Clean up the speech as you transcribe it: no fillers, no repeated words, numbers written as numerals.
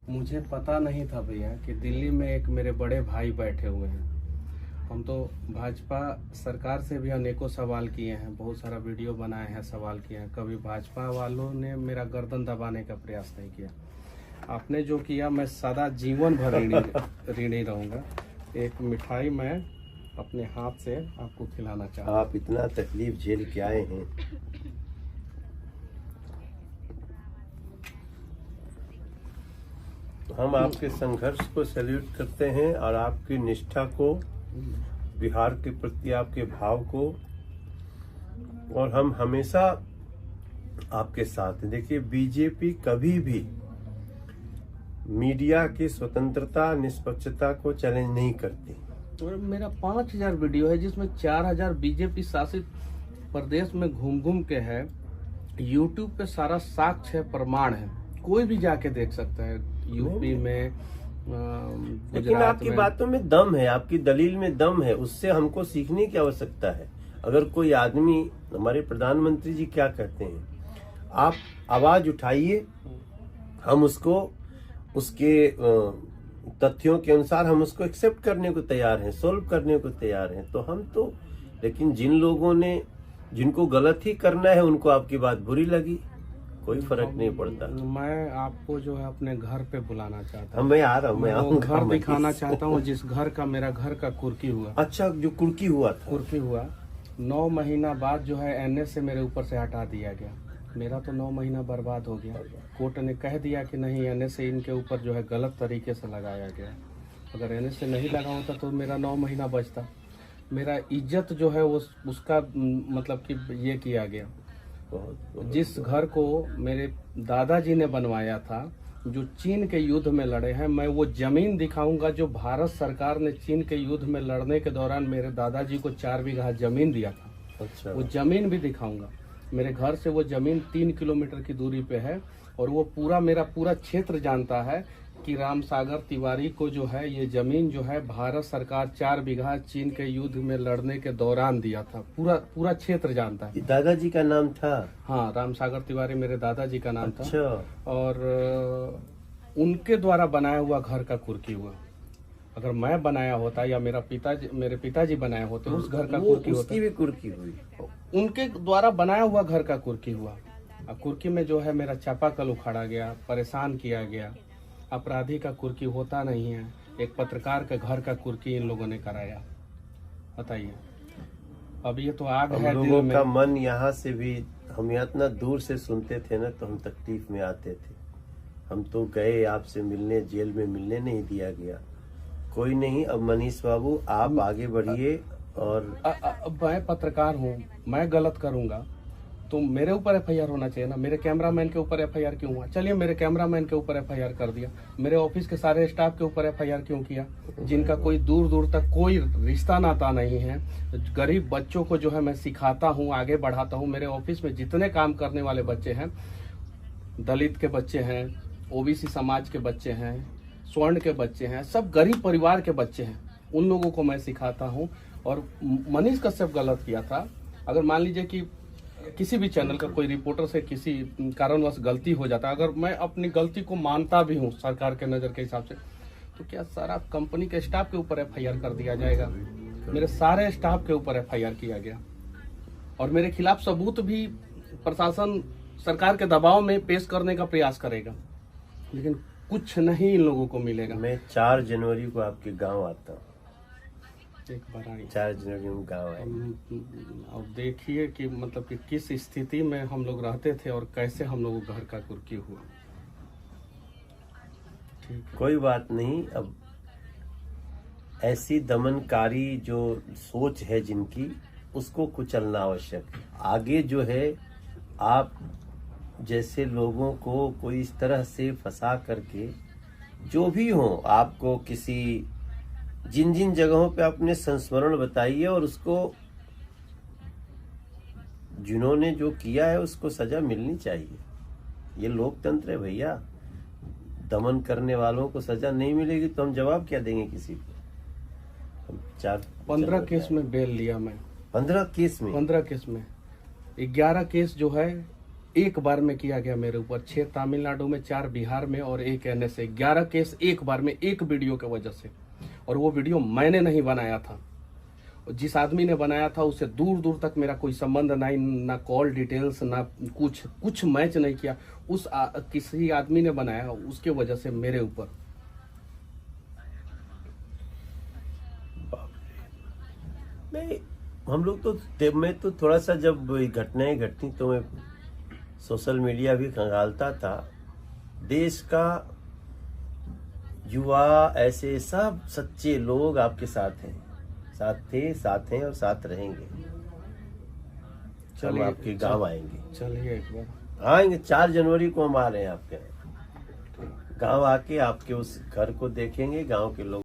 मुझे पता नहीं था भैया कि दिल्ली में एक मेरे बड़े भाई बैठे हुए हैं। हम तो भाजपा सरकार से भी अनेकों सवाल किए हैं, बहुत सारा वीडियो बनाए हैं, सवाल किए हैं। कभी भाजपा वालों ने मेरा गर्दन दबाने का प्रयास नहीं किया। आपने जो किया मैं सदा जीवन भर ऋणी रहूंगा। एक मिठाई मैं अपने हाथ से आपको खिलाना चाहता हूँ। आप इतना तकलीफ झेल के आए हैं। हम आपके संघर्ष को सैल्यूट करते हैं और आपकी निष्ठा को, बिहार के प्रति आपके भाव को, और हम हमेशा आपके साथ हैं। देखिए, बीजेपी कभी भी मीडिया की स्वतंत्रता, निष्पक्षता को चैलेंज नहीं करती। और मेरा 5000 वीडियो है जिसमें 4000 बीजेपी शासित प्रदेश में घूम घूम के है। यूट्यूब पे सारा साक्ष्य है, प्रमाण है, कोई भी जाके देख सकता है। यूपी में, लेकिन आपकी बातों में दम है, आपकी दलील में दम है, उससे हमको सीखने की आवश्यकता है। अगर कोई आदमी, हमारे प्रधानमंत्री जी क्या कहते हैं, आप आवाज उठाइए, हम उसको उसके तथ्यों के अनुसार हम उसको एक्सेप्ट करने को तैयार हैं, सोल्व करने को तैयार हैं। तो हम तो, लेकिन जिन लोगों ने, जिनको गलत ही करना है, उनको आपकी बात बुरी लगी, कोई फर्क नहीं पड़ता। मैं आपको जो है अपने घर पे बुलाना चाहता हूँ। मैं आ रहा हूँ, मैं आऊंगा। घर दिखाना चाहता हूँ जिस घर का, मेरा घर का कुर्की हुआ। अच्छा, जो कुर्की हुआ था, कुर्की हुआ 9 महीना बाद जो है एनएस से मेरे ऊपर से हटा दिया गया। मेरा तो 9 महीना बर्बाद हो गया। कोर्ट ने कह दिया कि नहीं, एनएस से इनके ऊपर जो है गलत तरीके से लगाया गया। अगर एनएस से नहीं लगा होता तो मेरा 9 महीना बचता। मेरा इज्जत जो है उसका मतलब कि ये किया गया। जिस घर को मेरे दादाजी ने बनवाया था, जो चीन के युद्ध में लड़े हैं, मैं वो जमीन दिखाऊंगा जो भारत सरकार ने चीन के युद्ध में लड़ने के दौरान मेरे दादाजी को 4 बीघा जमीन दिया था। अच्छा। वो जमीन भी दिखाऊंगा। मेरे घर से वो जमीन 3 किलोमीटर की दूरी पे है और वो पूरा, मेरा पूरा क्षेत्र जानता है कि रामसागर तिवारी को जो है ये जमीन जो है भारत सरकार 4 बीघा चीन के युद्ध में लड़ने के दौरान दिया था। पूरा क्षेत्र जानता है। दादाजी का नाम था? हाँ, रामसागर तिवारी मेरे दादाजी का नाम अच्छा। था। और उनके द्वारा बनाया हुआ घर का कुर्की हुआ। अगर मैं बनाया होता या मेरे पिताजी बनाए होते उस घर का कुर्की होता। उसकी भी कुर्की हुई? उनके द्वारा बनाया हुआ घर का कुर्की हुआ। कुर्की में जो है मेरा चापाकल उखाड़ा गया, परेशान किया गया। अपराधी का कुर्की होता नहीं है, एक पत्रकार के घर का कुर्की इन लोगों ने कराया। बताइए, अब ये तो आग है दिल में। का मन यहाँ से भी, हम यहाँ इतना दूर से सुनते थे ना, तो हम तकलीफ में आते थे। हम तो गए आपसे मिलने, जेल में मिलने नहीं दिया गया। कोई नहीं, अब मनीष बाबू आप आगे बढ़िए। और मैं पत्रकार हूँ, मैं गलत करूंगा तो मेरे ऊपर एफआईआर होना चाहिए ना। मेरे कैमरामैन के ऊपर एफआईआर क्यों हुआ? चलिए, मेरे कैमरामैन के ऊपर एफआईआर कर दिया। मेरे ऑफिस के सारे स्टाफ के ऊपर एफआईआर क्यों किया, जिनका कोई दूर दूर तक कोई रिश्ता नाता नहीं है? गरीब बच्चों को जो है मैं सिखाता हूँ, आगे बढ़ाता हूँ। मेरे ऑफिस में जितने काम करने वाले बच्चे हैं, दलित के बच्चे हैं, ओबीसी समाज के बच्चे हैं, स्वर्ण के बच्चे हैं, सब गरीब परिवार के बच्चे हैं। उन लोगों को मैं सिखाता हूँ। और मनीष कश्यप गलत किया था। अगर मान लीजिए कि किसी भी चैनल का कोई रिपोर्टर से किसी कारणवश गलती हो जाता है, अगर मैं अपनी गलती को मानता भी हूँ सरकार के नजर के हिसाब से, तो क्या सारा कंपनी के स्टाफ के ऊपर एफआईआर कर दिया जाएगा? मेरे सारे स्टाफ के ऊपर एफआईआर किया गया और मेरे खिलाफ सबूत भी प्रशासन सरकार के दबाव में पेश करने का प्रयास करेगा, लेकिन कुछ नहीं इन लोगों को मिलेगा। मैं 4 जनवरी को आपके गाँव आता हूँ। एक बार आइए, 4 जनवरी में गाँव आए। और देखिए कि मतलब कि किस स्थिति में हम लोग रहते थे और कैसे हम लोगों को घर का कुर्की हुआ। ठीक है, कोई बात नहीं। अब ऐसी दमनकारी जो सोच है जिनकी, उसको कुचलना आवश्यक है। आगे जो है, आप जैसे लोगों को कोई इस तरह से फंसा करके, जो भी हो, आपको किसी जिन जिन जगहों पे आपने संस्मरण बताइए, और उसको जिन्होंने जो किया है उसको सजा मिलनी चाहिए। ये लोकतंत्र है भैया। दमन करने वालों को सजा नहीं मिलेगी तो हम जवाब क्या देंगे किसी को? हम 15 केस में बेल लिया मैं। 15 केस में? 15 केस में 11 केस जो है एक बार में किया गया मेरे ऊपर। 6 तमिलनाडु में, 4 बिहार में और 1 NSA, 11 केस एक बार में, एक वीडियो की वजह से। और वो वीडियो मैंने नहीं बनाया था, जिस आदमी ने बनाया था उससे दूर दूर तक मेरा कोई संबंध नहीं, ना कॉल डिटेल्स, ना कुछ मैच नहीं किया। किसी आदमी ने बनाया, उसके वजह से मेरे ऊपर। नहीं, हम लोग तो मैं तो थोड़ा सा जब घटनाएं घटती तो मैं सोशल मीडिया भी खंगालता था। देश का युवा, ऐसे सब सच्चे लोग आपके साथ हैं, साथ थे, साथ हैं और साथ रहेंगे। हम आपके गांव आएंगे। चलिए एक बार आएंगे, 4 जनवरी को हम आ रहे हैं आपके गांव। आके आपके उस घर को देखेंगे, गांव के लोग